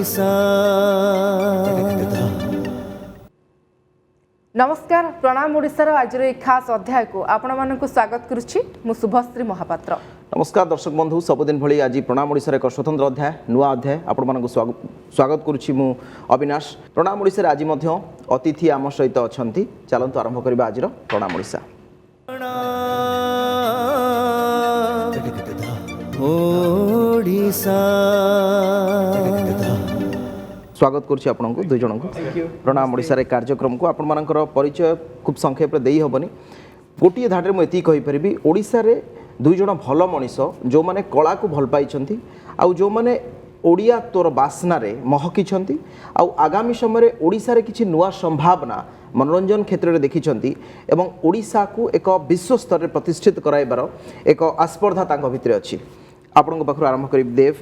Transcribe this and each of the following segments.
ओडिशा। नमस्कार, प्रणाम ओडिशार आज खास अध्याय को आपण मानक स्वागत करुच्ची मु शुभश्री महापात्र। नमस्कार दर्शक बंधु, सबुदिन भली आज प्रणाम ओडिशा एक स्वतंत्र अध्याय नुआ अध्याय आपण मानक स्वागत करुच्ची मु अविनाश। प्रणाम ओडिशा आज मध्य अतिथि आम सहित अछंती। चलंतु आरंभ करबा आज प्रणाम ओडिशा। ओडिशा स्वागत करुच्ची आपनको दुई जन को। प्रणाम ओडिशा रे कार्यक्रम को आपण मानकर परिचय खूब संक्षेप देई हबनी। गोटिए धाडरे मु एति कहि परिबी, ओडिशा रे दुई जन भल मनीष जो माने कला को भल पाइछंती आउ जो माने ओडिया तोर बासना रे महकिछंती आउ आगामी समय रे ओडिशा रे किछि नुआ संभावना मनोरंजन क्षेत्र में देखिछंती एवं ओडिशा को एक विश्व स्तर रे प्रतिष्ठित कराइबार एक आस्पर्धा तांको भितरे अछि। आपण पाखर आरंभ करी देव,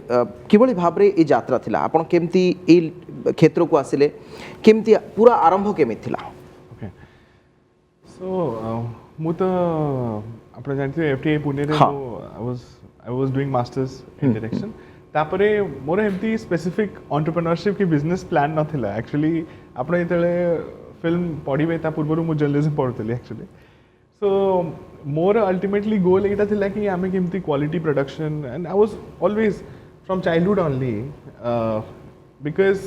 किभली भाव रे ई यात्रा थिला, आपण केमती ई क्षेत्र को आसिले, केमती पूरा आरंभ केमिति थिला? ओके, सो मु तो आपण जानते एफटीआई पुणे रे I was doing masters in direction. तापरे मोर एमती स्पेसिफिक एंटरप्रेन्योरशिप की बिजनेस प्लान नथिला। एक्चुअली आपण एतले फिल्म पढ़िबे ता पूर्व मु जर्नलिज्म पढ़ुतली एक्चुअली। सो मोर अल्टीमेटली गोल एटा थिला कि आमे केमती quality production, and I was always from childhood only because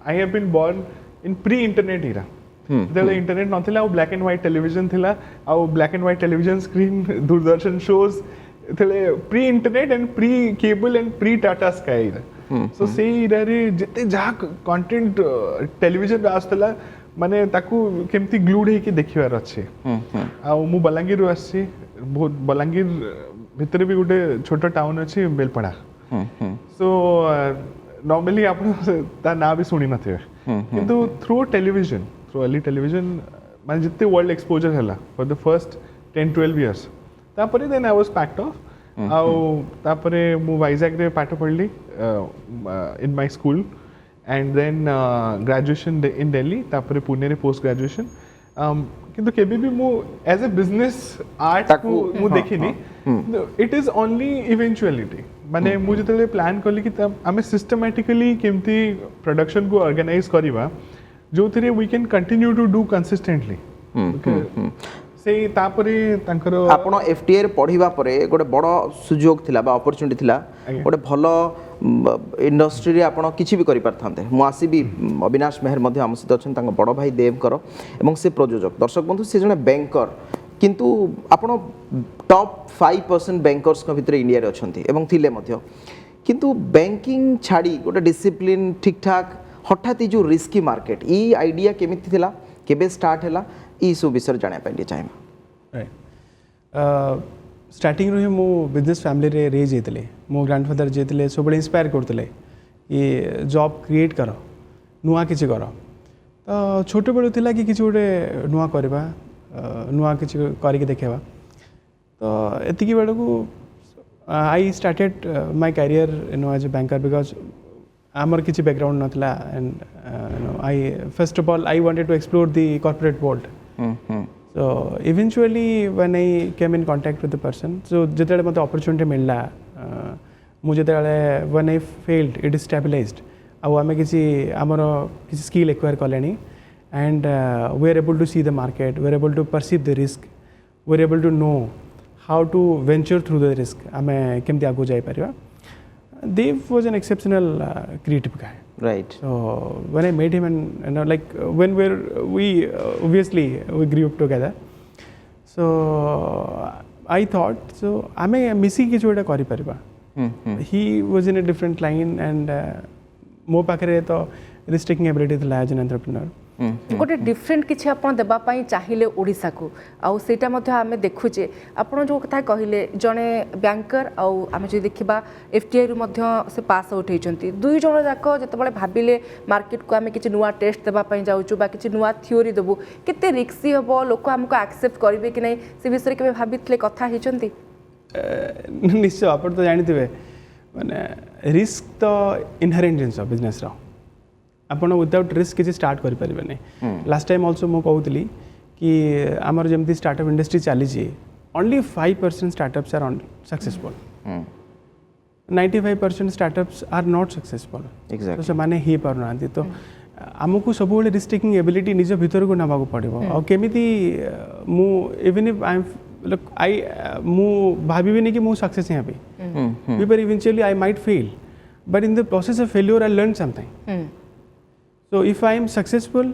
I have been born in pre internet era. जेतले इंटरनेट नथिला, ब्लैक एंड व्हाइट टेलीविजन थिला, आ black and white television screen Doordarshan shows थिले, pre internet and pre cable and pre Tata sky. So से era रे जते जा content television आस्तला माने ताकू केमती ग्लूड है कि देखिबार अच्छे। आ मु बलांगीर आसी, बहुत बलांगीर भितर भी गोटे छोटा टाउन अच्छी बेलपड़ा। सो नॉर्मली आप ना भी शुणी नथिबे, किंतु through television, through early television माने जिते वर्ल्ड एक्सपोजर हला फॉर द फर्स्ट 10-12 इयर्स, तापरे then I was packed off. आउ तापरे मु वाइजैक रे पाठ पढ़ली in my school, and then graduation in Delhi, तापरे पुणे रे पोस्ट ग्रेजुएशन। किंतु केबे भी मु एज ए बिजनेस आर्ट को मु देखिनी। इट इज ओनली इवेंचुअलिटी, माने मु जतले प्लान करली कि आमे सिस्टमैटिकली केमती प्रोडक्शन को ऑर्गेनाइज करिवा जो थरे we can continue to do consistently. से तापरे तांकर आपण एफटीआई रे पढ़िबा परे गोटे बड़ सुयोग थिला बा अपॉर्चुनिटी थिला, गोटे भलो इंडस्ट्री रे आपण किछि भी करि परथांते। मु आसीबी अविनाश मेहर मध्ये आम सहित अछन तांग बड़ भाई देव कर एवं से प्रयोजक। दर्शक बंधु, से जने बैंकर, किंतु आपण टॉप 5% बैंकर्स के भितर इंडिया रे अछंती एवं थिले मध्ये, किंतु बैंकिंग छाड़ी गोटे डिसिप्लिन ठीक ठाक हठात जो रिस्की मार्केट, ई आइडिया केमिति थिला, केबे स्टार्ट हला, ई सब विषय जाने पाइले चाहिए। स्टार्टिंग रो मो बिजनेस फैमिली रे रही जेतले, मो ग्रैंडफादर जेतले सब बड़े इंस्पायर करतले कि जॉब क्रिएट कर, नुआ किछि कर। तो छोट बेलू थिला कि किछि गोटे नुआ करबा, नुआ किछि करके देखेबा। तो एतिकी बेलू को I started my career as a banker because आमर किछि बैकग्राउंड नथिला। And I first of all I wanted to explore the corporate world. So eventually when I came in contact with the person, so जेतेले मते opportunity मिलला, मु जेतेले when I failed it is stabilized, आउ आमे किसी आमर किसी skill acquire करलेनी, and we are able to see the market, we are able to perceive the risk, we are able to know how to venture through the risk, आमे केमती आगु जाई परिबा। Dev was an exceptional creative guy. Right. So when I met him, and like when we obviously we grew up together. So I thought, so ame misi kichu eta kari pariba. He was in a different line, and mo pakare to risk taking ability thila as an entrepreneur. गोटे different किछि आपण देबा पई चाहिले ओडिसा को, आउ सेटा मध्ये आमे देखुचे आपण जो कथा कहिले जने बैंकर आउ आमे जे देखिबा एफटीआई रु मध्ये से पास आउट हेचंती। दुई जण जाक जतबळे भाबिले मार्केट को आमे किछि नुवा टेस्ट देबा पई जाउछु बा किछि नुवा थ्योरी देबु, केते रिस्की हबो, लोक हमको एक्सेप्ट करबे कि नै, से विषय केबे भाबितले कथा हेचंती? निश्चय आपण तो जानिथिबे, माने रिस्क तो इनहेरेंट जिंस बिजनेस रो, आपण विदाउट रिस्क किसी स्टार्ट करि परिबे नै। लास्ट टाइम आल्सो मो कहउतली कि आमर जेमती स्टार्टअप इंडस्ट्री चली छी, only 5% startups are successful. 95% startups are not successful Exactly. तो से ही पारना तो आमको सब रिस्क टेकिंग एबिलिटी निज भीतर को नबाक पड़ो आ केमिति मु इवन इफ आई एम आई मु भाबिबिनी कि मु सक्सेस यहाँ पे before eventually I might fail but in the process of failure I learn something so if I am successful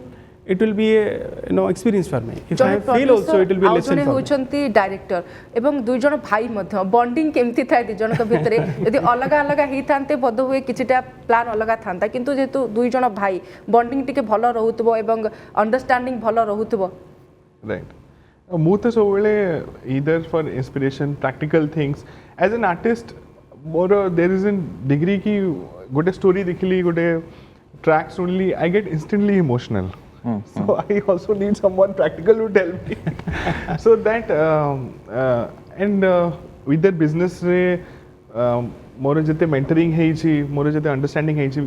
it will be a experience for me if I fail also it will be a lesson for me होचंती director एवं दुई जण भाई मध्य bonding केमती थाए दुई जण भितर यदि अलग अलग ही थांते बद हुए किछिटा प्लान अलग थांता किंतु जेतु दुई जण भाई बॉन्डिंग टिके भलो रहउतबो एवं अंडरस्टैंडिंग भलो रहउतबो राइट मु तो सब बेले either for inspiration practical things as an artist मोर देयर इज एन डिग्री की गोटे स्टोरी देखली गोटे track only I get instantly emotional so I also need someone practical to tell me so that and with that business re मोर जते mentoring है छी मोर जते understanding है छी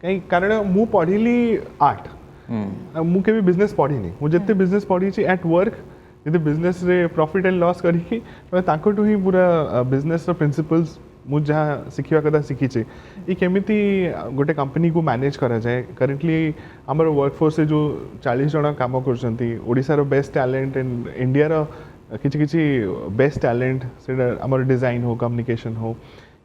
कई कारण मु पढ़िली आर्ट मु के भी बिजनेस पढ़ी नहीं मु जते बिजनेस पढ़ी छी एट वर्क जते बिजनेस रे प्रॉफिट एंड लॉस करी ताकटू ही पूरा बिजनेस रो प्रिंसिपल्स मु जहाँ शिखा कदा शिखीचे ये केमिति गोटे कंपनी को मैनेज करा जाए करंटली आमर वर्कफोर्स जो 40 जन काम करछंती ओडिसा रो बेस्ट टैलेंट एंड इंडिया रो किछि किछि बेस्ट टैलेंट सेटा आमर डिजाइन हो कम्युनिकेशन हो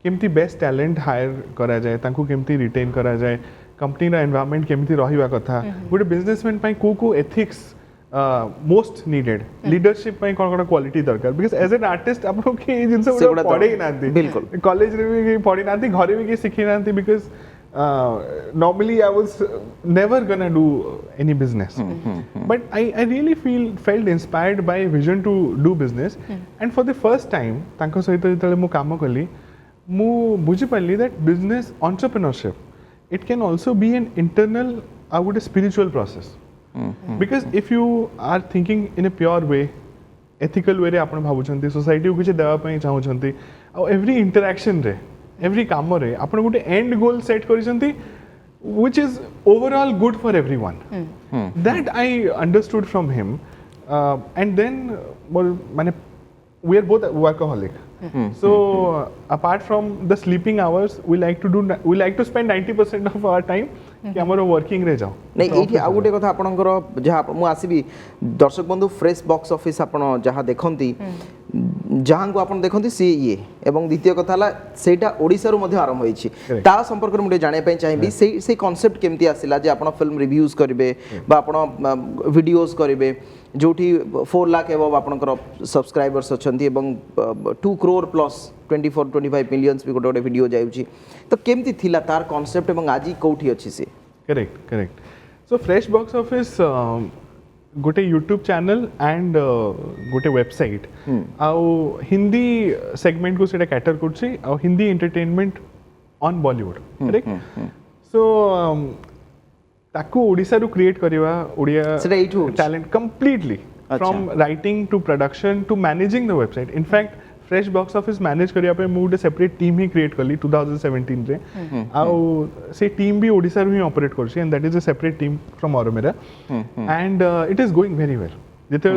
केमिति बेस्ट टैलेंट हायर करा जाए तांको केमिति रिटेन करा जाए कंपनी रो एनवायरनमेंट केमिति रहिबा कथा गोटे बिजनेसमैन पई को एथिक्स मोस्ट नीडेड लीडरशिप में कौन कौन क्वालिटी दरकार बिकॉज एज एन आर्टिस्ट आप लोग के जिनसे वो पढ़े ही ना थी बिल्कुल कॉलेज रे भी पढ़ी ना थी घरे भी की सीखी ना थी because normally I was never gonna do any business but I really felt inspired by vision to do business and for the first time तांको सहित जेतले मु काम कली मु बुझी पाली that business entrepreneurship it can also be an internal I would a spiritual process because if you are thinking in a pure way ethical way रे आपण भाबुछंती society को किछ देवा पई चाहउछंती आ एवरी इंटरैक्शन रे एवरी काम रे आपण गोटे एंड गोल सेट करिसंती which is overall good for everyone that I understood from him and then mane we are both workaholic so apart from the sleeping hours we like to spend 90% of our time कि हमरो working रे जाओ नहीं एठी आ गुटे कथा आपनकर जहा मु आसीबी दर्शक बंधु फ्रेश बॉक्स ऑफिस आपण जहा देखंती जहां को आपण देखंती सी ये एवं द्वितीय कथा ला सेटा ओडिसा रू मध्ये आरंभ होई छी ता संपर्क रे मुटे जाने पय चाहिबी से कांसेप्ट केमती आसिला जे आपण फिल्म रिव्यूज करिवे बा आपण वीडियोस करिवे जोठी 4 लाख एवं आपनकर सब्सक्राइबर्स अछंती एवं 2 करोड़ प्लस 24-25 मिलियंस भी गोटे वीडियो जाउची तो केमती थिला तार कांसेप्ट एवं आजी कोठी अछि से correct so fresh box office गोटे यूट्यूब चैनल एंड गोटे वेबसाइट आउ हिंदी सेगमेंट को सेटा कैटर करछि आउ Hindi entertainment on Bollywood correct so ताकू ओडिसा रू क्रिएट करिवा Odia talent completely from writing to production to managing the website in fact fresh box office manage करिया पे मु सेपरेट टीम ही क्रिएट करली 2017 रे आउ से टीम भी ओडिसा रू ही ऑपरेट करछि and that is a separate team from Auromira and it is going very well जेते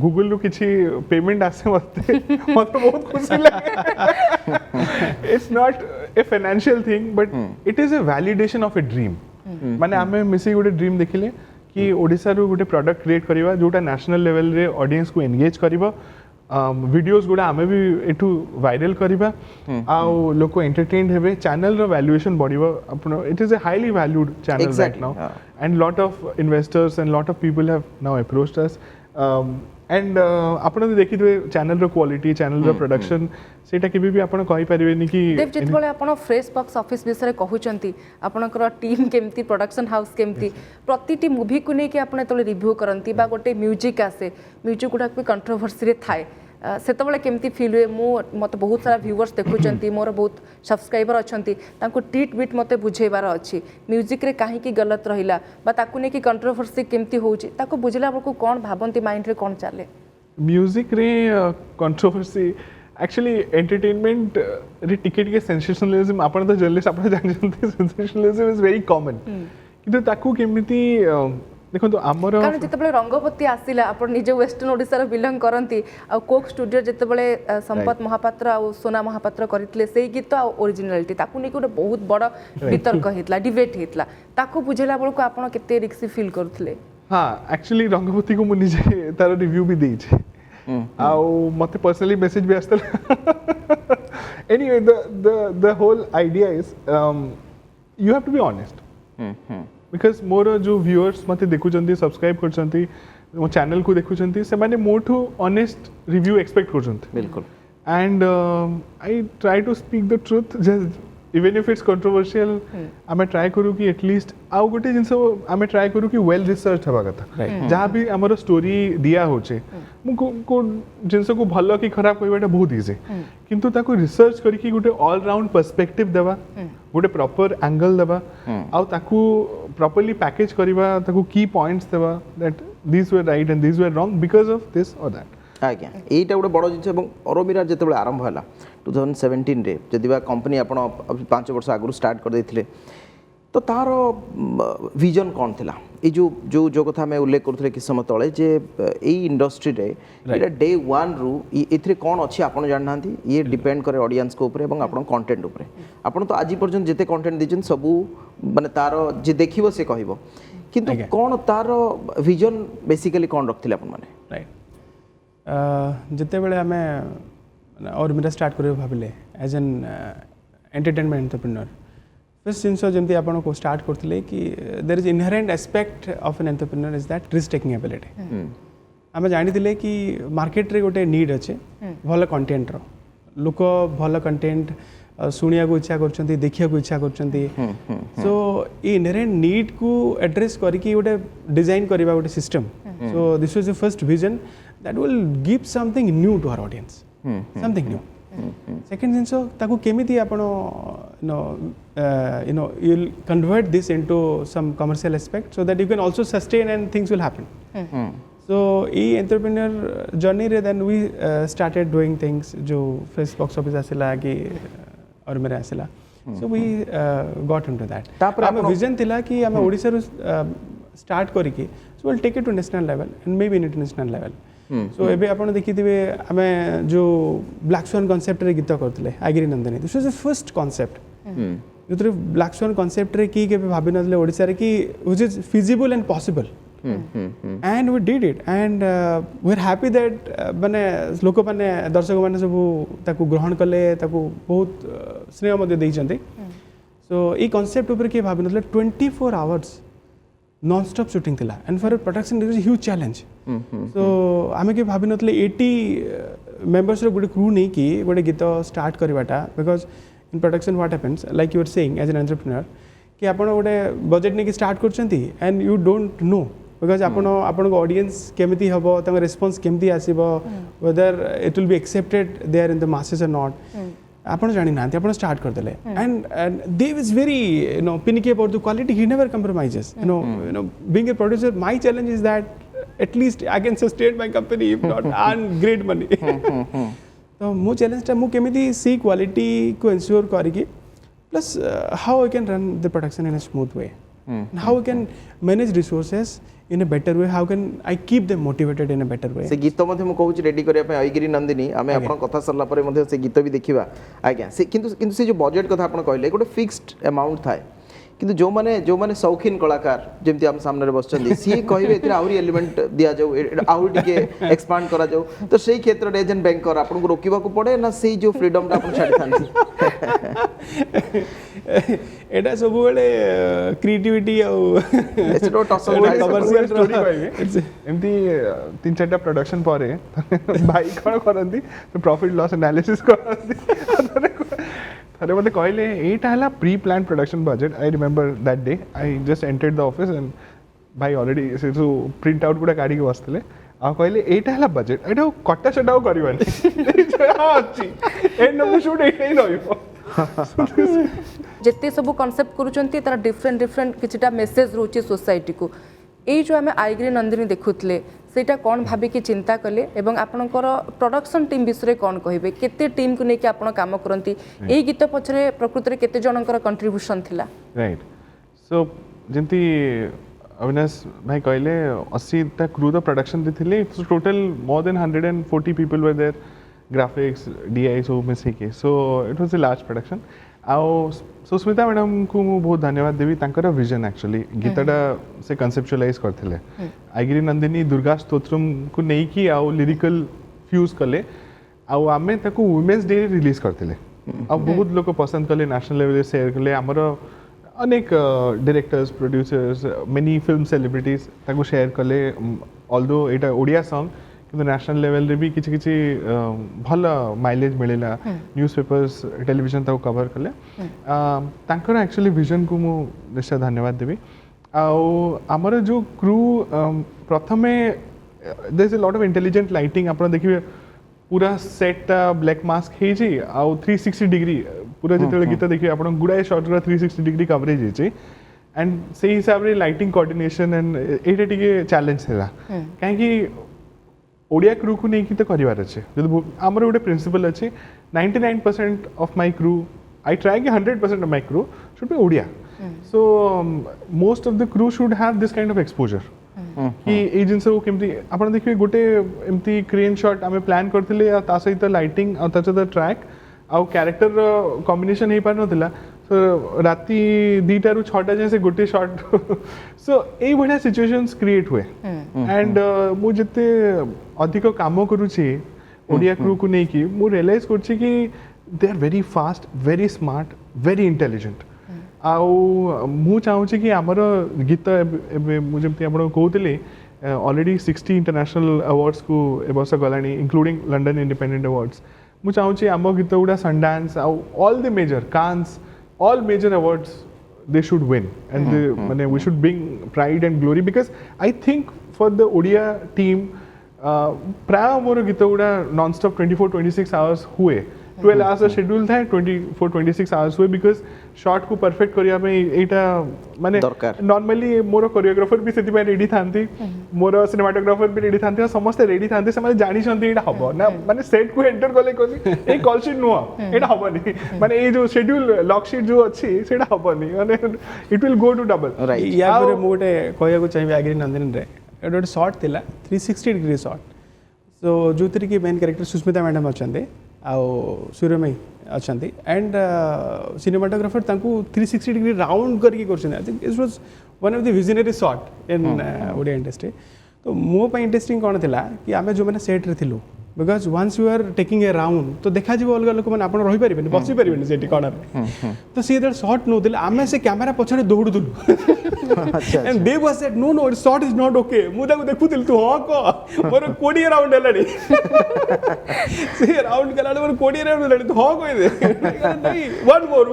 गूगल रू किछि पेमेंट आसे मते बहुत खुशी लागे it's not a financial thing but it is a validation of a dream माने आमे मिसी गोटे ड्रीम देखिले कि ओडिसा रू गोटे प्रोडक्ट क्रिएट करिवा जोटा नेशनल लेवल रे ऑडियंस को एंगेज करिवा वीडियोस गुड़ा आमे भी एठू वायरल करिबा आउ लोको एंटरटेन्ड हेबे चैनल रो वैल्यूएशन बढ़िबा अपन it is a highly valued channel right now and lot of investors and lot of people have now approached us and आपण देखिथे चैनल रो क्वालिटी चैनल रो प्रोडक्शन सेटा केबे भी आपण कहि परिबेनी कि देव जितबळे आपण फ्रेश बॉक्स ऑफिस विषय कहउचंती आपणकर टीम केमती प्रोडक्शन हाउस केमती प्रतिटी मूवी को नै कि आपण तले रिव्यू करंती बा गोटे म्यूजिक आसे म्यूजिक गुडा भी कंट्रोवर्सी रे थाए सेतबळे केमती फील हुए मत बहुत सारा व्यूअर्स देखुचंती मोर बहुत सब्सक्राइबर अछंती तांको ट्वीट बीट मते बुझेबार अछि म्यूजिक रे काहे की गलत रहिला बा ताकू नै कि कंट्रोवर्सी केमती होउची ताको बुझला बको कोन भाबंती माइंड रे कोन चाले म्यूजिक रे कंट्रोवर्सी एक्चुअली एंटरटेनमेंट रे टिकेट के सेंसेशनलिज्म आपण तो जर्नलिस्ट आपण जानते सेंसेशनलिज्म इज वेरी कॉमन किंतु ताकू केमिति ଦେଖନ୍ତୁ ଆମର କାରଣ ଯେତେବେଳେ ରଙ୍ଗବତୀ ଆସିଲା ଆପଣ ନିଜେ ୱେଷ୍ଟର୍ଣ୍ଣ ଓଡ଼ିଶାର ବିଲଙ୍ଗ କରନ୍ତି ଆଉ କୋକ୍ ଷ୍ଟୁଡିଓ ଯେତେବେଳେ ସମ୍ପତ ମହାପାତ୍ର ଆଉ ସୋନା ମହାପାତ୍ର କରିଥିଲେ ସେଇ ଗୀତ ଆଉ ଓରିଜିନାଲିଟି ତାକୁ ନେଇକି ଗୋଟେ ବହୁତ ବଡ଼ ବିତର୍କ ହେଇଥିଲା ଡିବେଟ୍ ହେଇଥିଲା ତାକୁ ବୁଝେଇଲା ବେଳକୁ ଆପଣ କେତେ ରିକ୍ସି ଫିଲ୍ କରୁଥିଲେ ହଁ ଆକ୍ଚୁଆଲି ରଙ୍ଗବତୀକୁ ମୁଁ ନିଜେ ତାର ରିଭ୍ୟୁ ବି ଦେଇଛି ଆଉ ମୋତେ ପର୍ସନାଲି ମେସେଜ ବି ଆସିଥିଲା anyway the whole idea is you have to be honest because ମୋର जो viewers ମୋତେ ଦେଖୁଛନ୍ତି ସବସ୍କ୍ରାଇब କରୁଛନ୍ତି ମୋ ଚ୍ୟାନେଲ को ଦେଖୁଛନ୍ତି ସେମାନେ ମୋଠୁ honest review expect କରୁଛନ୍ତି बिल्कुल and I try to speak the truth just even if it's controversial आमे ट्राई करू कि एटलीस्ट आउ गोटे जिनस आमे ट्राई करू कि वेल रिसर्च हवा कथा जहाँ भी हमर स्टोरी दिया होचे को जिनस को भलो कि खराब कहबाटा बहुत इजी किंतु ताको रिसर्च करके गोटे ऑल राउंड पर्सपेक्टिव देवा गोटे प्रॉपर एंगल देवा आउ ताको प्रॉपर्ली पैकेज करबा ताको की पॉइंट्स देवा that this were right and this were wrong because of this और दैट आज्ञा यहीटा गोटे बड़ जिन अरोमिरा जो आरंभ है 2017 रे जदि कंपनी आप 5 वर्ष आगु स्टार्ट कर देथिले तो तार विजन कौन थिला ये जो जो कथा मैं उल्लेख करूँ कि समय तले जे यही इंडस्ट्री रे ये डे वन रु एथिरे कौन अच्छी आपन जानना ये डिपेंड करे ऑडियंस को ऊपर एवं आपन कंटेंट ऊपर आपन तो आज पर्यंत जिते कंटेंट दिजन सबू माने तार जे देखिबो से कहबो किंतु कौन तार विजन बेसिकली कौन रखथिले आपन माने राइट जिते बेले आमे और मेरा स्टार्ट करियो भाबिले as an entertainment entrepreneur first जिनस जमती आपन को स्टार्ट करथिले कि there is inherent aspect of an entrepreneur is that risk taking ability आमे जानिथिले कि मार्केट रे गोटे नीड अच्छे भल कंटेंट रो लोक भल कंटेंट सुनिया को इच्छा करछंती देखिया को इच्छा करछंती सो ई इनहेरेंट नीड को एड्रेस करके गोटे डिजाइन करबा गोटे system so this was the first vision that will give something new to our audience something new second thing so taku kemiti apan you'll convert this into some commercial aspect so that you can also sustain and things will happen so entrepreneur journey re then we started doing things jo first box office asila ki aur mere asila so we got into that tapra our vision thila ki ame odisha ru start kariki so we'll take it to national level and maybe international level सो एबे आपण देखिथिबे आमे जो black swan concept रे गीत करथले आगिरी Nandini this was the first concept जोतरे black swan concept रे की केबे भाबी नथले ओडिसा रे की which is feasible and possible and we did it and we are happy that माने लोक माने दर्शक माने सब ताकू ग्रहण कले ताकू बहुत स्नेह मध्ये देइचंती सो ई कांसेप्ट ऊपर की भाबी नथले 24 आवर्स नॉन स्टॉप शूटिंग थिला and for production it was a huge challenge so आमे के भाबी नथले 80 मेंबर्स रो गुडे क्रू नै कि गुडे गीत स्टार्ट करबाटा because in production what happens like you are saying as an entrepreneur कि आपण गुडे बजेट नै कि स्टार्ट करछंती and you don't know because आपण को ऑडियंस केमिति हबो तंग रिस्पांस केमिति आसीबो whether it will be accepted there in the masses और नॉट आपण जानि ना आपण स्टार्ट कर देले and they was very finicky about the quality he never compromises being a producer my challenge is that at least I can sustain my company if not earn great money तो मो challenge टा मु केमिति सी quality को ensure करिके plus how I can run the production in a smooth way how I can manage resources in a better way how can I keep them motivated in a better way से गीत मध्ये मु कहूची ready करिया पे आइगिरी नंदिनी आमे आपण कथा सरला परे मध्ये से गीत भी देखिबा आज्ञा से किंतु से जो बजेट कथा आपण कहले गोटे फिक्स्ड अमाउंट थाए किंतु जो माने शौकीन कलाकार जमती आम सामने बसचंदी सी कहबे एतिर आउरी एलिमेंट दिया जाऊ आउरी टिके एक्सपांड करा जाऊ तो सेही क्षेत्र रे एजेंट बैंकर आपन को रोकिबा को पड़े ना सेही जो फ्रीडम ता आपन छाडी थांती एटा सब बेले क्रिएटिविटी आ एसरो टसल कमर्शियल स्टोरी कहबे एमती 3-4टा प्रोडक्शन पारे भाई कोन करंती प्रॉफिट लॉस एनालिसिस करंती अरे मतलब कहले एटा हला pre plan production budget I remember that day I just entered the office and भाई ऑलरेडी से जो प्रिंट आउट गुडा काढी के बसतले आ कहले एटा हला बजेट एटा कट्टा छटाও करबानी हां अछि एंड नो शूट एटा ही रहइबो जेते सब कांसेप्ट करूचंती तार डिफरेंट डिफरेंट किछटा मेसेज रहउची सोसाइटी को एई जो आमे आइग्री नंदिनी देखुतले सेटा कोन भाबी की चिंता कले एवं आपनकर प्रोडक्शन टीम विषय कोन कहिबे केते टीम को नेकी आपण काम करंती एई गीत पछरे प्रकृति रे केते जनकर कंट्रीब्यूशन थिला राइट सो जेंती अविनाश भाई कहले 80टा क्रू द प्रोडक्शन दे थिले total more than 140 people were there graphics DI so मिसे के so it was a large production आउ सुस्मिता मैडम को मु बहुत धन्यवाद देवी तांकर विजन एक्चुअली गीतटा से कन्सेप्चुअलाइज करथिले आइगिरी नंदिनी दुर्गा स्तोत्रम को नहीं की आउ लिरिकल फ्यूज कले आउ आमे ताको वुमेन्स डे रिलीज करथिले अब बहुत लोग पसंद कले नेशनल लेवल शेयर कले हमर अनेक directors producers many film celebrities ताको शेयर कले ऑल्दो एटा ओडिया सॉन्ग किंतु नेशनल लेवल रे भी किछि किछि भल माइलेज मिलेला न्यूज़पेपर्स टेलीविजन ताको कवर कले तांकर एक्चुअली विजन को मु निश्चय धन्यवाद देबी आउ हमर जो क्रू प्रथमे there is a lot of intelligent lighting आपण देखिबे पूरा सेट ब्लैक मास्क हे जी आउ 360 डिग्री पूरा जिते गीत देखिए आप गुड़ाए शॉट 360 डिग्री कवरेज है एंड से हिसाब रे लाइटिंग कोऑर्डिनेशन एंड एटा टिके चैलेंज हैला कहीं ओडिया क्रू को नहीं की तो करिवार अच्छे जब हमर गोटे प्रिंसिपल अच्छे 99% of my crew I try कि 100% of my crew should be Odia so most of the crew should have this kind of exposure कि ए जिनस को केमती आपण देखिए गोटे एमती क्रेन शॉट आमे प्लान करथिले आ ता सहित लाइटिंग आ ता सहित ट्रैक आ कैरेक्टर कॉम्बिनेशन हे पार नथिला सो राती 2टा रु 6टा जे से गोटे शॉट सो ए बढ़िया सिचुएशंस क्रिएट हुए एंड मु जते अधिक काम करूची ओडिया क्रू को नहीं की मु रियलाइज करछि कि they are very fast very smart very intelligent आउ मु चाहूँ कि आमर गीत मुझे कहते ऑलरेडी 60 इंटरनेशनल अवार्ड्स को ए वर्ष गलानी इंक्लूडिंग लंडन इंडिपेंडेंट अवार्ड्स मु चाहूँ आम गीत गुड़ा सनडांस आउ all the major Cannes all major awards they should win and माने we should bring pride and glory because I think for the Odia team प्राय मोर गीत गुड़ा नॉन स्टॉप 24-26 आवर्स हुए 12 आवर्स शेड्यूल था 24-26 आवर्स हुए बिकॉज शॉट को perfect करिया में एटा माने नॉर्मली मोर कोरियोग्राफर भी सेति रेडी थांती मोर सिनेमाटोग्राफर भी रेडी थांती समस्त रेडी थांती से माने जानि छंती एटा हबो ना माने सेट को एंटर करले कोनी ए कॉल शीट नुआ एटा हबोनी माने ए जो शेड्यूल लॉक शीट जो अछि सेटा हबोनी माने it will go to double या पर मोटे कहया को चाहिए आगिरी नंदन रे एडोट शॉट थिला 360 डिग्री शॉट सो जो तरी की मेन कैरेक्टर सुस्मिता मैडम अछंदे आउ सूर्यमयी अच्छा एंड सिनेमाटोग्राफर 360 डिग्री राउंड करके it was one of the visionary shot in Odia industry तो मो पे इंटरेस्टिंग कौन थिला कि आमे जो मैंने सेट रे थिलु because once you are taking a round तो देखा जी अलग लोक मैंने आप रही पारे बसी पारे से कॉर्नर तो सी जो शॉट नौ आम से कैमेरा पछे दौड़ुलु and they was said no no shot is not okay मु देखुଥିଲି तू हां को मोर 20 राउंड हेलाडी से राउंड कलाड मोर 20 राउंड हेलाडी तू हां कोइ दे नहीं वन मोर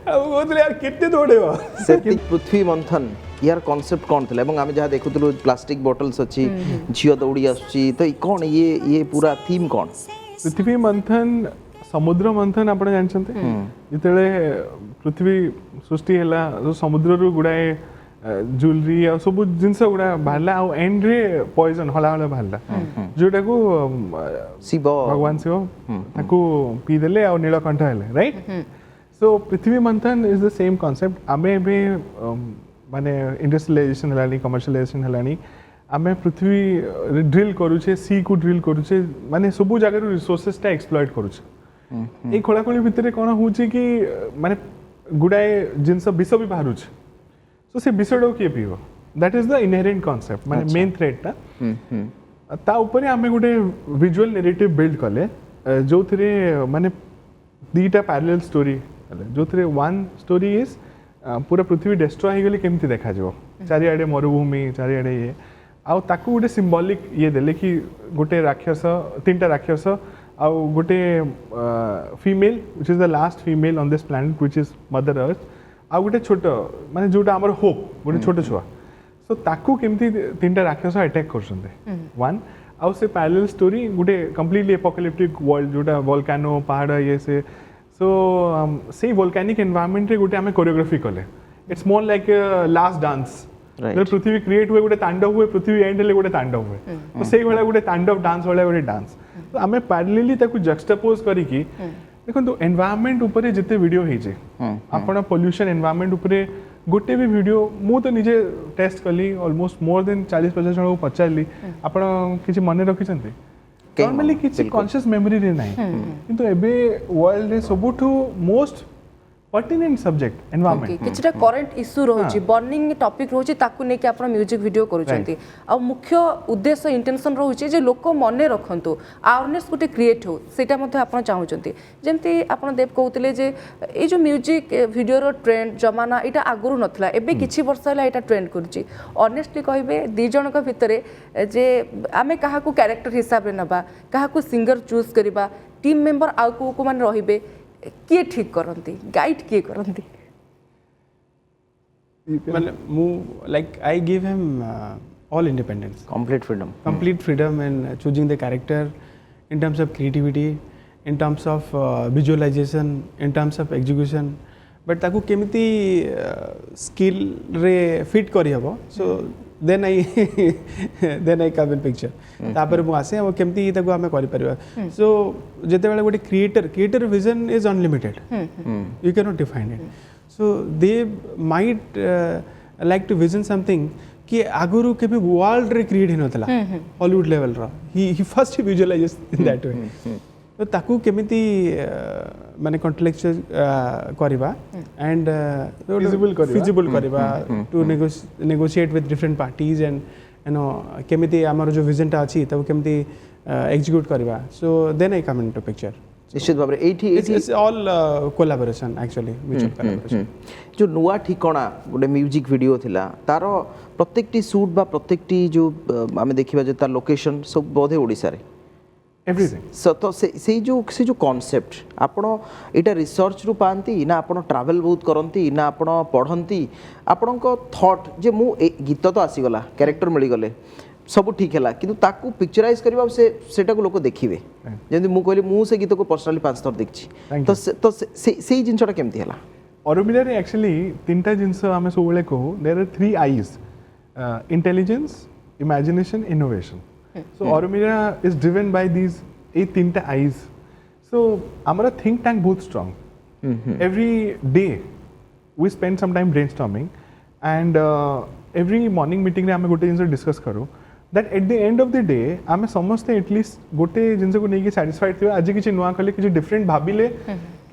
बोले यार कितने दौड़ेबा से पृथ्वी मंथन यार कॉन्सेप्ट कौन थिला एवं आमे जहाँ देखुतलु प्लास्टिक बॉटल्स अछि झियो दौड़ी आछी तो कौन ये पूरा थीम कौन पृथ्वी मंथन समुद्र मंथन आपण जानछन्ते जितेले पृथ्वी सृष्टि हैला जो समुद्र रु गुडाए ज्वेलरी आ सब जिंस गुडा बाहरला आ एंड रे पॉइजन हला हला बाहरला जोटा को शिव भगवान शिव ताको पी देले आ नीलकंठ हैले राइट सो पृथ्वी मंथन इज द सेम कांसेप्ट आमे बे माने इंडस्ट्रियलाइजेशन हलानी कमर्शियलाइजेशन हलानी आमे पृथ्वी ड्रिल करूछे सी को ड्रिल करूछे माने सब जगह रिसोर्सेस टा एक्सप्लॉइट करूछे ए खोलाखोली भितरे कोन होची कि माने गुडाए जिंस विष भी बाहरुछ सो से विषडो के पीबो that is the inherent concept माने मेन थ्रेड ता ता ऊपर आमे गुडे विजुअल नैरेटिव बिल्ड कले जो थरे माने दीटा पैरेलल स्टोरी जो थरे वन स्टोरी इज पूरा पृथ्वी डिस्ट्रॉय हो गली केमती देखा जो चारिआडे मरुभूमि चारिआडे ये आउ ताकू गोटे सिंबॉलिक ये देले कि गोटे राक्षस 3टा राक्षस आउ गोटे female which is the last female on this planet which is mother earth आउ गोटे छोट माने जोटा हमर होप गोटे छोट छुआ सो ताकू केमती 3टा राक्षस अटैक करछन्ते वन आउ से पैरेलल स्टोरी गोटे कंप्लीटली एपोकैलिप्टिक वर्ल्ड जोटा वोल्केनो पहाड़ ये से सो से वोल्केनिक एनवायरनमेंट रे गोटे आमे कोरियोग्राफी कले it's more like last dance Prithvi create हुए गोटे तांडव हुए पृथ्वी एंड ले गोटे तांडव हुए तो से भला गोटे तांडव डांस वाला गोटे डांस तो आमे पैरेलली ताकू जक्सटापोज करी कि देखो तो एनवायरनमेंट ऊपर जिते वीडियो हे जे आपण पोल्यूशन एनवायरनमेंट ऊपर गोटे भी वीडियो मु तो निजे टेस्ट कली ऑलमोस्ट मोर देन 40-50 जन को पचारली आपण किछि मन रखि छथि नॉर्मली किछि कॉन्शियस मेमोरी रे नाही किंतु एबे वर्ल्ड रे सबुठु मोस्ट पर्टिनेंट सब्जेक्ट एनवायरनमेंट किछटा करंट इश्यू रहउची बर्निंग टॉपिक रहउची ताकू नै कि आपण म्यूजिक वीडियो करूचंती आ मुख्य उद्देश्य इंटेंशन रहउची जे लोक मने रखंतु अवेयरनेस गुटे क्रिएट हो सेटा मध्ये आपण चाहउचंती जेमती आपण देव कहउतले जे ए जो म्यूजिक वीडियो रो ट्रेंड जमाना एटा आगुरु नथला एबे किछि वर्ष हला एटा ट्रेंड करची ऑनेस्टली कहबे दी जनक भितरे जे आमे काहा को कैरेक्टर हिसाब रे नबा काहा को सिंगर चूज करबा टीम मेंबर आ को माने रहिबे किए ठीक करंती गाइड किए करंती मतलब मु like I give him all independence complete freedom in choosing the character in terms of creativity in terms of visualization in terms of execution but ताकू केमिति स्किल रे फिट करी हबो सो then I come in picture तापर मु आसे अब केमती ताको हमें करि परिबा सो जेते बेले गोटे creator vision is unlimited you can not define it so they might like to vision something कि आगुरु केबे वर्ल्ड रे क्रिएट हिनतला हॉलीवुड लेवल रो he first visualize in that way तो ताकू केमिति माने कॉन्टेक्चुअल करबा एंड फिजिबल करबा to negotiate with different parties and you know केमिति हमर जो विजन ता अछि तब केमिति एग्जीक्यूट करबा so then I come into picture निश्चित भाव it's all collaboration actually mutual collaboration जो नुआ ठिकाना गोटे म्यूजिक वीडियो थिला तार प्रत्येकटी शूट बा प्रत्येकटी जो आमे देखिबा जे तार लोकेशन सब बोधे ओडिसा रे एवरीथिंग सो तो से जो कॉन्सेप्ट आपण एटा रिसर्च रु पांती ना आपण ट्रैवल बहुत करंती ना आपण पढ़ंती आपण को थॉट जे मु गीत तो आसी गला कैरेक्टर मिली गले सब ठीक है किंतु ताकू पिक्चराइज करबा सेटा को लोक देखिबे जेंति मु कहली मु से गीत को पर्सनली 5 थर देखछि तो से जिंसटा केमती हला ऑरोमिला रे एक्चुअली तीनटा जिंस हमें सोबले को there are 3 I's intelligence imagination innovation so Auromedia is driven by these 3 eyes so amara think tank both strong every day we spend some time brainstorming and every morning meeting re ame gote jinsa discuss karu that at the end of the day ame samaste at least gote jinsa ko nei ki satisfied thiba aji kichi nuwa kale kichi different bhabile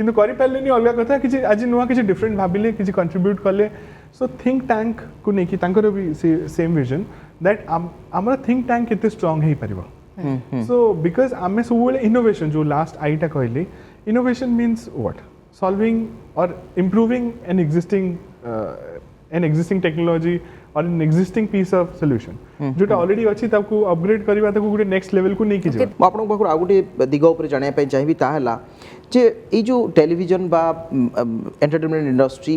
kintu kari parle ni alga katha kichi aji nuwa kichi different bhabile kichi contribute kale so think tank ko nei ki tankar bi same vision that amara think tank kete strong hei pariba so because ame sobule innovation jo last aita कहली innovation means what solving or improving an existing technology or an existing piece of solution जोटा already अछि ताकू upgrade करबा ताकू गुटे next level को नै कि जे म आपन पाखर आ गुटे दिग ऊपर जानिया पय चाहिबी ताहला जे ए जो टेलीविजन बा एंटरटेनमेंट इंडस्ट्री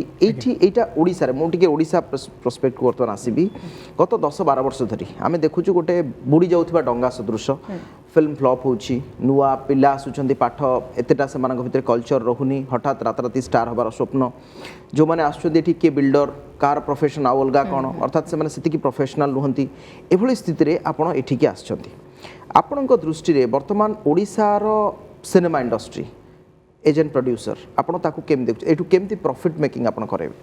एटा ओडिसा रे मोटिके ओडिसा प्रोस्पेक्ट करतन आसीबी गत 10-12 वर्ष धरी आमे देखुछु गोटे बुडी जाउथबा डंगा सदृश फिल्म फ्लॉप होछि नुवा पिला आसुचंदी पाठ एतेटा से मानक भितर कल्चर रहुनी हठात रातराती स्टार हबार स्वप्न जो माने आसुचंदी ठीक के बिल्डर कार प्रोफेशन आ अलगा कोन अर्थात से माने सेति की प्रोफेशनल रुहंती एभली स्थिति रे आपण एठिके आछंती आपणक दृष्टि रे वर्तमान ओडिसा रो सिनेमा इंडस्ट्री एजेंट प्रोड्यूसर आपण ताकू केम देख एटू केमती प्रॉफिट मेकिंग आपण करेबे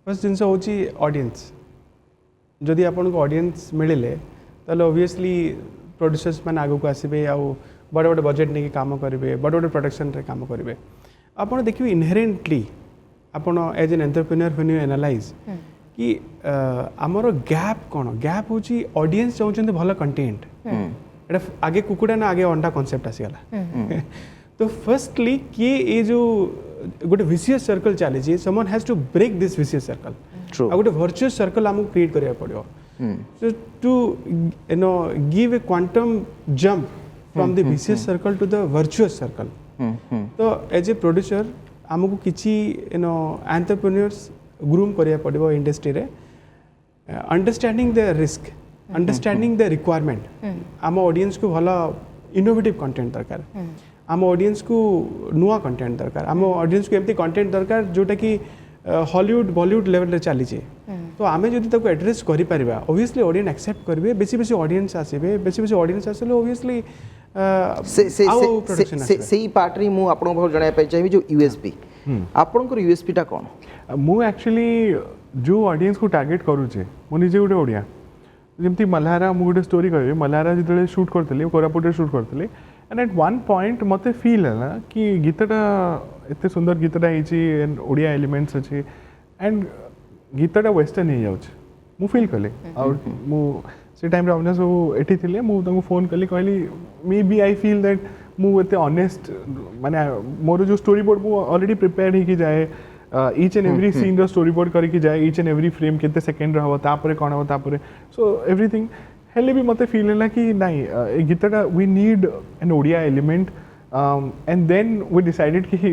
फर्स्ट जिनस होची ऑडियंस जदि आपन को ऑडियंस मिले ताले ऑब्वियसली प्रोड्यूसर्स मान आगो को आसीबे आ बड़ बड़ बजेट नेकी काम करेंगे बड़ बड़ प्रोडक्शन रे काम करेंगे आपन देखिए इनहेरेंटली आपन as an entrepreneur when you analyse कि आमर गैप कौन गैप होची ऑडियंस चाहते भल कंटेंट एटा आगे कुकुड़ा ना आगे अंडा कॉन्सेप्ट आसीगला तो फर्स्टली किए ये जो गोटे विशियस सर्कल चली someone has to break this vicious circle आ गोटे वर्चुअस सर्कल आमको क्रिएट करिया पड़ियो so to you know give a quantum jump from the vicious circle to the virtuous circle तो एज ए प्रोड्यूसर आमको किछि you know entrepreneurs groom करिया पड़ियो इंडस्ट्री रे understanding the risk understanding the requirement आम audience को भला innovative content दरकार आम ऑडियंस को नुआ कंटेंट दरकार आम ऑडियंस को एमती कंटेंट दरकार जोटा कि हॉलीवुड बॉलीवुड लेवल रे चली तो आम जदि ताको एड्रेस करि परिबा ऑब्वियसली ऑडियंस एक्सेप्ट करबे बेसी ऑडियंस आसीबे बेसी ऑडियंस आसले ऑब्वियसली से पार्ट रे मु आपन को जणाय पय चाहिबी जो यूएसपी आपणकर यूएसपी टा कौन मु एक्चुअली जो ऑडियंस को टार्गेट करूचे मु निजे गोटे ओडिया जमती मल्हारा मु गोटे स्टोरी कहबी मल्हारा जिते शूट करते कोरापुट शूट करते एंड एट वन पॉइंट मत फील है कि गीतटा एत सुंदर गीतटा एंड ओडिया एलिमेंट्स अच्छे एंड गीतटा वेस्टर्न हो जाऊँ मु फील कले और मु से टाइम रे अविनाश बाबू एठी थिले मु तांको फोन कली कहली maybe I feel that मु एते ऑनेस्ट माने मोर जो स्टोरी बोर्ड मु ऑलरेडी प्रिपेयर्ड ही कि जाए ईच एंड एवरी सीन रो स्टोरी बोर्ड करके जाए ईच एंड एवरी फ्रेम केते सेकंड रहबो तापरे कोन हो तापरे सो एवरीथिंग हेले भी मते फील होला कि नहीं ए गीतटा we need an Odia element and then we decided कि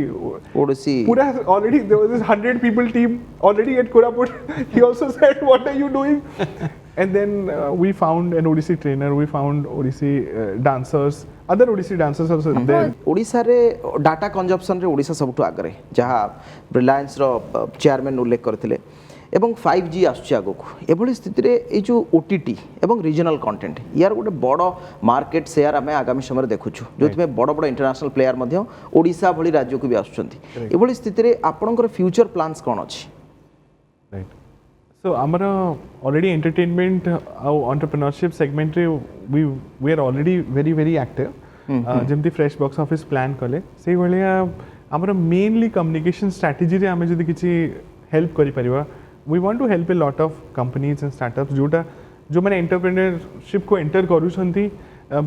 ओडिसी पूरा already there was this 100 people team already at Koraput. He also said what are you doing and then we found an Odissi trainer, we found Odissi dancers, other Odissi dancers also there. Odisha रे data consumption रे ओडिसा सबटु आगरे जहाँ रिलायंस रो chairman उल्लेख करथिले एवं 5G आसुची आगक एभली स्थिति रे ए जो ओटीटी एवं रीजनल कंटेंट यार गोटे बड़ मार्केट शेयर आम आगामी समय देखुछु जो बड़ बड़ इंटरनेशनल प्लेयर मध्य ओडिशा भली राज्य को भी आसुचंती एभली स्थिति रे आपनकर फ्यूचर प्लान्स कोन अछि राइट सो हमरा ऑलरेडी एंटरटेनमेंट और एंटरप्रेन्योरशिप सेगमेंट रे we are already very very active जेमती फ्रेश बॉक्स ऑफिस प्लान कले से भलिया हमरा मेनली कम्युनिकेशन स्ट्रेटजी रे हमें जदी किछि हेल्प करि परिबा we want to help a lot of companies and startups जोटा जो मैंने एंटरप्रेन्योरशिप को एंटर करूछंती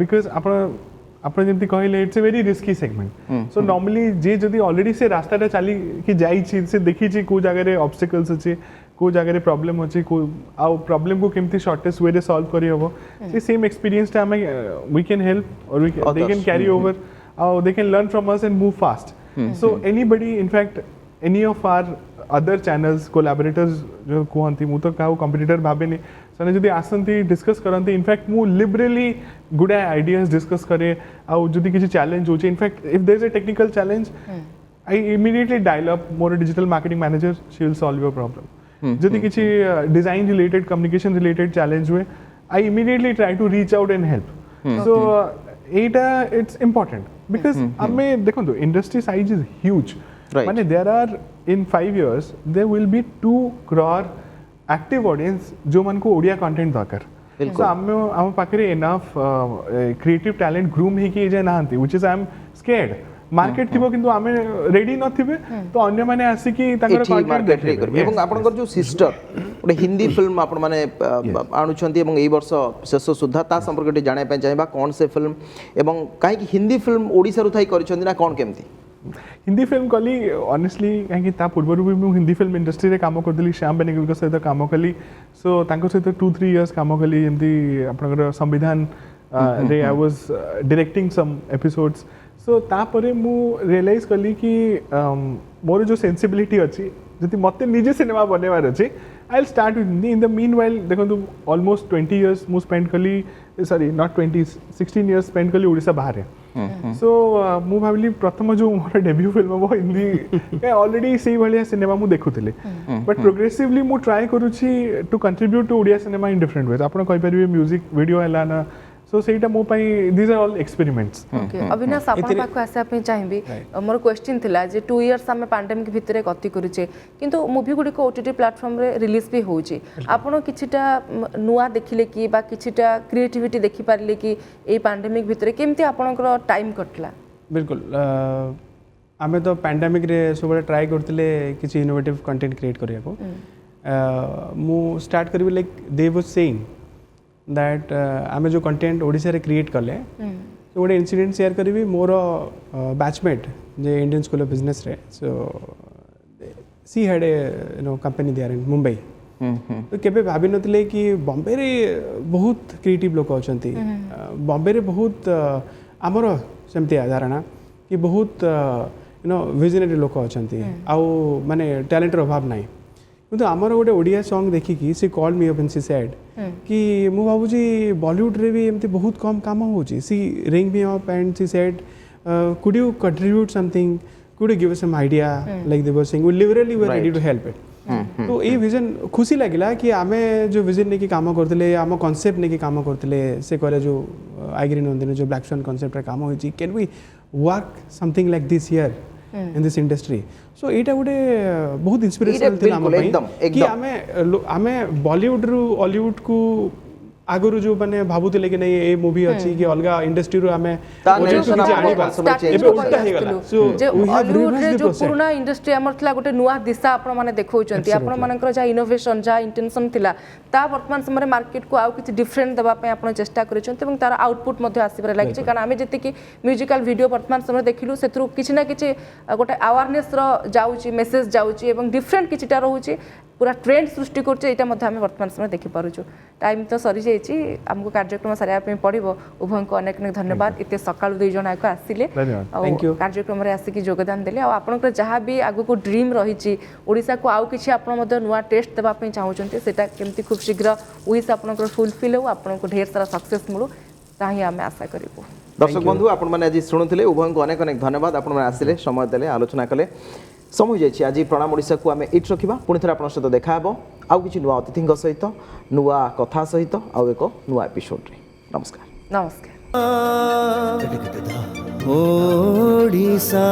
बिकॉज आपण जेमती कहले it's a very risky segment so normally जे जदी ऑलरेडी से रास्ताटा चली कि जाई छी से देखि छी को जगह रे ऑब्स्टिकल्स अछि को जगह रे प्रॉब्लम अछि को आ प्रॉब्लम को केमती शॉर्टेस्ट वे रे सॉल्व करि हबो से सेम एक्सपीरियंस टा we can help or they can carry over or they can learn from us and move fast so anybody in fact any of our other channels collaborators जो कहती मु तो क्या कंपिटिटर भावेनि से जब आसती डिस्कस करती इनफैक्ट मु लिबरली गुड आइडियाज डिस्कस करे आउ जदि किसी चैलेंज हो in fact if there is a technical challenge I immediately dial up मोर digital marketing manager she will solve your problem जदि किसी design related communication related challenge हुए I immediately try to reach out and help so एटा it's important because आमे देखो industry size is huge माने there are in 5 years there will be 2 crore active audience जो मन को Odia content दरकार so हम पाखरे enough creative talent groom ही कि जे नांती which is I am scared market थिबो किंतु आमे रेडी न थिबे तो अन्य माने आसी कि ताकर कंटेंट देखि करबे एवं आपनकर जो सिस्टर ओटे हिंदी फिल्म आपण माने आनुछंती एवं एई वर्ष शेष सुद्धा ता संपर्क जाने पे चाहेबा कोन से फिल्म एवं काहे कि हिंदी फिल्म ओडिसा रु थाई करछंती ना कोन केमती हिंदी फिल्म कली ऑनेस्टली कहीं पूर्व भी मुझे हिंदी फिल्म इंडस्ट्री रे काम करदली श्याम बेनेगल सहित काम कली सो तांको सहित 2-3 इयर्स काम कली एमती आपनकर संविधान रे I was directing some episodes so तापरे मु रियलाइज कली कि मोर जो सेंसिबिलिटी अछि जति मते निजे सिनेमा बनेवार अछि I will start with Hindi in the meanwhile देखो ऑलमोस्ट 20 इयर्स मु स्पेंड कली सॉरी नॉट 20 16 इयर्स स्पेंड कली ओडिसा बाहर सो मु भाविली प्रथम जो मोर डेब्यू फिल्म वो हिंदी ऑलरेडी से भलिया सिनेमा मु देखुथिले बट प्रोग्रेसिवली मु ट्राई करूची to contribute to Odia cinema in different ways आपण कहि परिबे म्यूजिक वीडियो हला ना सो सेटा मो पई these are all experiments okay Avinash आपण पाखु आसा पे चाहिबी मोर क्वेश्चन थिला जे 2 इयर्स हम पैंडेमिक भितरे गति करूचे किंतु मूवी गुडी को ओटीटी प्लेटफॉर्म रे रिलीज भी होउची आपण किछिटा नुवा देखिले कि बा किछिटा क्रिएटिविटी देखि पारले कि ए पैंडेमिक भितरे केमती आपनकर टाइम कटला बिल्कुल आमे तो पैंडेमिक रे सबले ट्राई करथिले किछि इनोवेटिव कंटेंट क्रिएट करिया को मु स्टार्ट करबी like they was saying that आम जो कंटेंट ओडिशा रे क्रिएट कले तो गोटे इनसीडेंट शेयर करी मोर बैचमेट जे इंडियन स्कूल ऑफ बिजनेस रे so she had a company there in Mumbai तो केबे भाबी नथिले कि बॉम्बे रे बहुत क्रिएटिव लोक अछंती बॉम्बे रे बहुत आमर सेमती धारणा कि बहुत विजनरी लोक अछंती आउ माने टैलेंट रो अभाव नाही किंतु आमर गोटे ओडिया सॉन्ग देखिकी she called me up and she said कि मु बाबूजी बॉलीवुड रे भी एमती बहुत कम काम होची she ring me up and she said could you contribute something could you give us some idea like they were saying we liberally were ready to help it तो ये विजन खुशी लगिला कि आमे जो विजन ने की काम करथिले आम कांसेप्ट ने की काम करथिले से करे जो आइग्री नंदिनी जो ब्लैक स्वन कांसेप्ट रे काम होची can we work something like this here in this industry so एटा गोटे बहुत इंस्पिरेशनल थिला हम बिल्कुल, एकदम, कि एकदम। आमे बॉलीवुड रु हॉलीवुड को आगुरु जो माने भाबुतिले कि नहीं ए मूवी अछि कि अलगा इंडस्ट्री रु आमे ता ओटीटी निर्देशन किछि आमे आनिबा starting एबे ରୁ उल्टा हे गला सो जे वी हैव हॉलीवुड रे रिवर्स द जो प्रोसेस पुराना इंडस्ट्री हमर थला गोटे नुआ दिशा आपण माने देखौचंती आपण मानकर जा इनोवेशन जा इंटेंशन थिला ता वर्तमान समय मार्केट को आउ किछि डिफरेंट दबा पे आपण चेष्टा करिसंती এবং तार आउटपुट मध्ये आसीबार लागिछि कारण आमे जति कि म्यूजिकल वीडियो वर्तमान समय देखिलु सेत्रु किछि ना किछि गोटे अवेयरनेस रो जाउछि मेसेज जाउछि এবং डिफरेंट किछिटा रहउछि पूरा ट्रेंड सृष्टि करছে এটা মধ্যে আমি বর্তমান সময় দেখি পারুଛୁ টাইম তো সরি যাইছি আমকো কার্যক্রম সারিয়া पे পড়িব উভয়ଙ୍କୁ অনেক অনেক ধন্যবাদ এতে সকাল দুই জন আইকো আসিলে ধন্যবাদ। Thank you. কার্যক্রম রে আসিকি যোগদান দেলে আর আপনার যাহা বি আগকু ড্রিম রহিছি ওড়িশা কো আউ কিছু আপন মধ্যে নুয়া টেস্ট দেবা পই চাহুচন্তি সেটা কেমতি খুব শীঘ্র উইস আপনার ফুলফিল हो আপনার ढेर सारा सक्सेस मिलू ताही आमे आशा करिबो दर्शक बंधु आपण मैंने आज शुणुले उभयଙ୍କୁ अनेक अनेक धन्यवाद आपण मैंने आसिले समय देले आलोचना कले समय जाइए आज प्रणाम ओडिशा को आम इट रखा पुणी थे आप सहित देखा आउ कि नुआ अतिथि सहित नुआ कथा सहित आउ एक नुआ एपिसोड नमस्कार नमस्कार ओडिशा